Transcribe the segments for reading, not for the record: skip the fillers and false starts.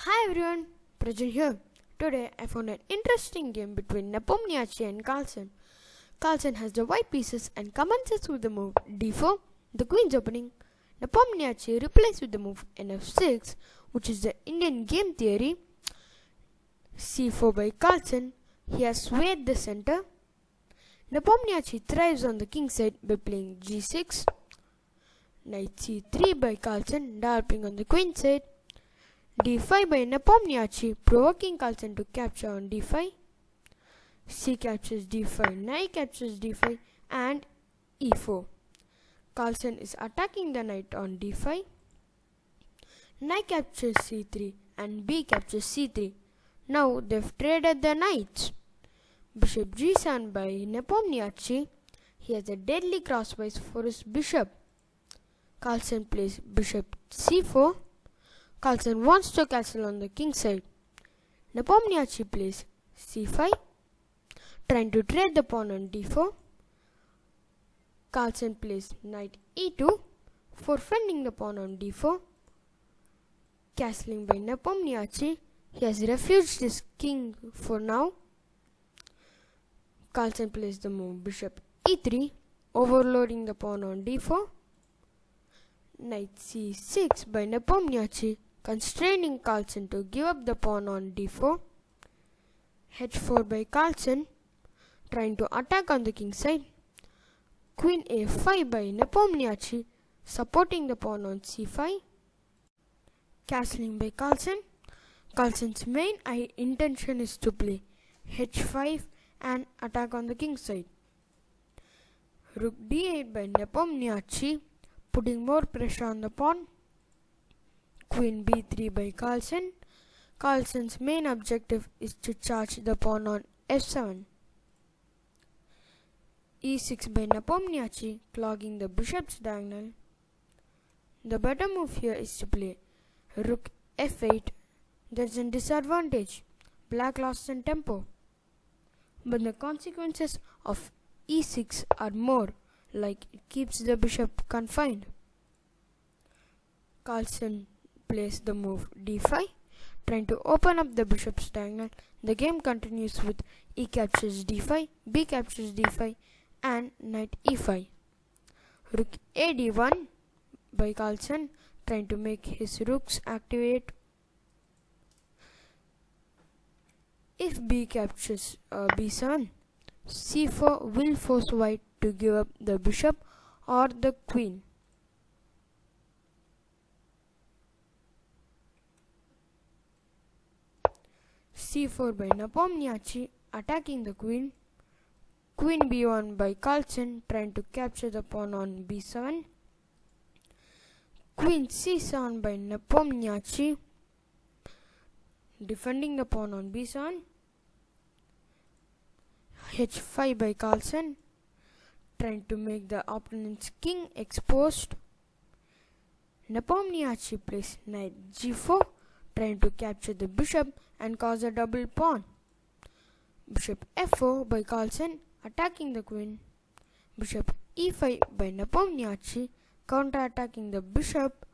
Hi everyone, Prajan here. Today I found an interesting game between Nepomniachtchi and Carlsen. Carlsen has the white pieces and commences with the move d4, the queen's opening. Nepomniachtchi replies with the move nf6, which is the Indian game theory. c4 by Carlsen, he has swayed the center. Nepomniachtchi thrives on the king side by playing g6. Knight c3 by Carlsen, developing on the queen side. d5 by Nepomniachtchi, provoking Carlsen to capture on d5. c captures d5, knight captures d5 and e4. Carlsen is attacking the knight on d5. Knight captures c3 and b captures c3. Now they've traded the knights. Bishop g7 by Nepomniachtchi. He has a deadly crosswise for his bishop. Carlsen plays bishop c4. Carlsen wants to castle on the king side. Nepomniachtchi plays c5, trying to trade the pawn on d4. Carlsen plays knight e2, forfending the pawn on d4. Castling by Nepomniachtchi. He has refused his king for now. Carlsen plays the move bishop e3, overloading the pawn on d4. Knight c6 by Nepomniachtchi, constraining Carlsen to give up the pawn on d4. h4 by Carlsen, trying to attack on the king side. Queen a5 by Nepomniachtchi, supporting the pawn on c5. Castling by Carlsen. Carlsen's main intention is to play h5 and attack on the king side. Rook d8 by Nepomniachtchi, putting more pressure on the pawn. Queen b3 by Carlsen. Carlsen's main objective is to charge the pawn on f7. e6 by Nepomniachtchi, clogging the bishop's diagonal. The better move here is to play rook f8. There's a disadvantage. Black lost in tempo. But the consequences of e6 are more, like it keeps the bishop confined. Carlsen plays the move d5, trying to open up the bishop's diagonal. The game continues with e captures d5, b captures d5 and knight e5. Rook a d1 by Carlsen, trying to make his rooks activate. If b captures b7, c4 will force white to give up the bishop or the queen. c4 by Nepomniachtchi, attacking the queen. Queen b1 by Carlsen, trying to capture the pawn on b7. Queen c7 by Nepomniachtchi, defending the pawn on b7. h5 by Carlsen, trying to make the opponent's king exposed. Nepomniachtchi plays knight g4, trying to capture the bishop and cause a double pawn. Bishop f4 by Carlsen, attacking the queen. Bishop e5 by Nepomniachtchi, counter-attacking the bishop.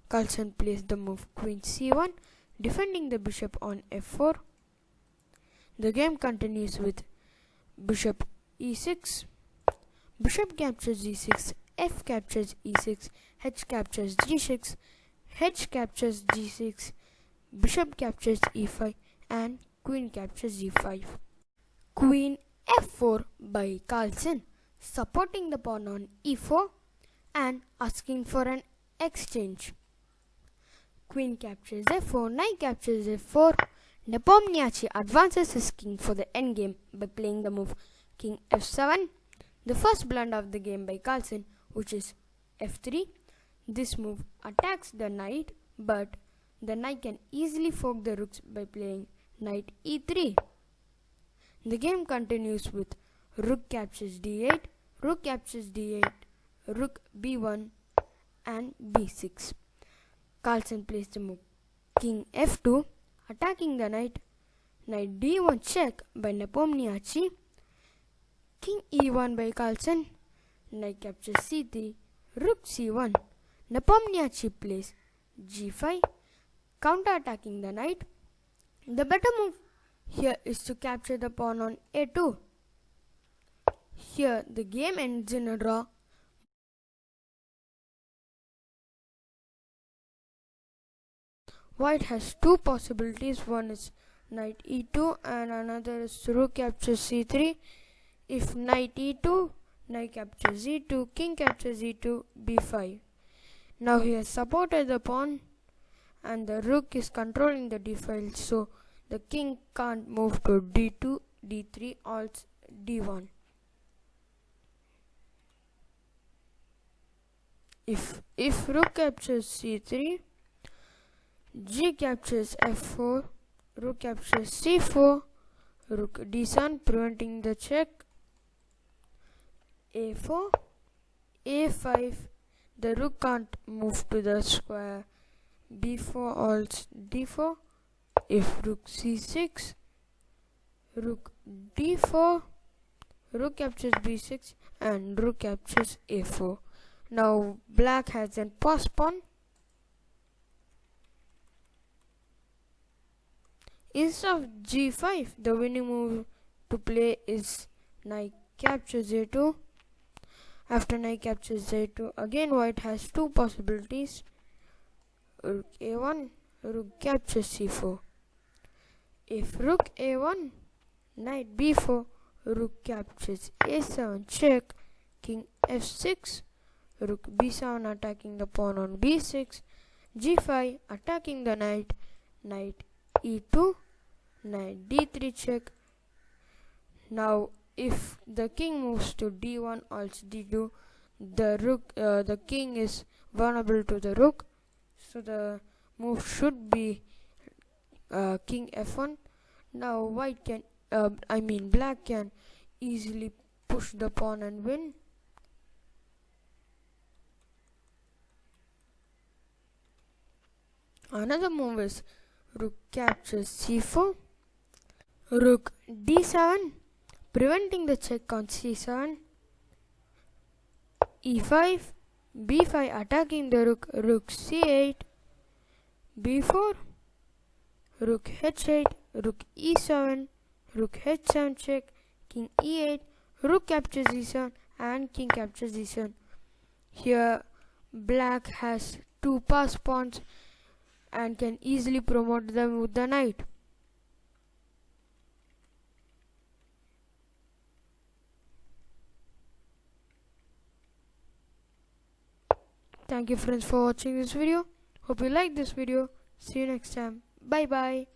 Carlsen plays the move queen c1, defending the bishop on f4. The game continues with bishop e6. Bishop captures e6, f captures e6, h captures g6, h captures g6, bishop captures e5 and queen captures e5. Queen f4 by Carlsen, supporting the pawn on e4 and asking for an exchange. Queen captures f4, knight captures f4. Nepomniachtchi advances his king for the endgame by playing the move king f7. The first blunder of the game by Carlsen, which is f3. This move attacks the knight, but the knight can easily fork the rooks by playing knight e3. The game continues with rook captures d8, rook captures d8, rook b1 and b6. Carlsen plays the move king f2, attacking the knight. Knight d1 check by Nepomniachtchi. King e1 by Carlsen. Knight captures c3, rook c1. Nepomniachtchi plays g5. counter-attacking the knight. The better move here is to capture the pawn on a2. Here the game ends in a draw. White has two possibilities. One is knight e2 and another is rook captures c3. If knight e2, knight captures e2, king captures e2, b5. Now he has supported the pawn and the rook is controlling the d file, so the king can't move to d2, d3 or d1. If rook captures c3, g captures f4, rook captures c4, rook d7 preventing the check, a4, a5, the rook can't move to the square, b4 also d4, if rook c6, rook d4, rook captures b6 and rook captures a4. Now black has a passed pawn. Instead of g5, the winning move to play is knight captures a2. After knight captures a2, again white has two possibilities. Rook a1, rook captures c4. If rook a1, knight b4, rook captures a7 check, king f6, rook b7 attacking the pawn on b6, g5 attacking the knight, knight e2, knight d3 check. Now if the king moves to d1 also d2, the king is vulnerable to the rook, so the move should be king f1. Now black can easily push the pawn and win. Another move is rook captures c4, rook d7 preventing the check on c7, e5, b5 attacking the rook, rook c8, b4, rook h8, rook e7, rook h7 check, king e8, rook captures e7 and king captures e7. Here black has two passed pawns and can easily promote them with the knight. Thank you friends for watching this video. Hope you like this video. See you next time. Bye bye.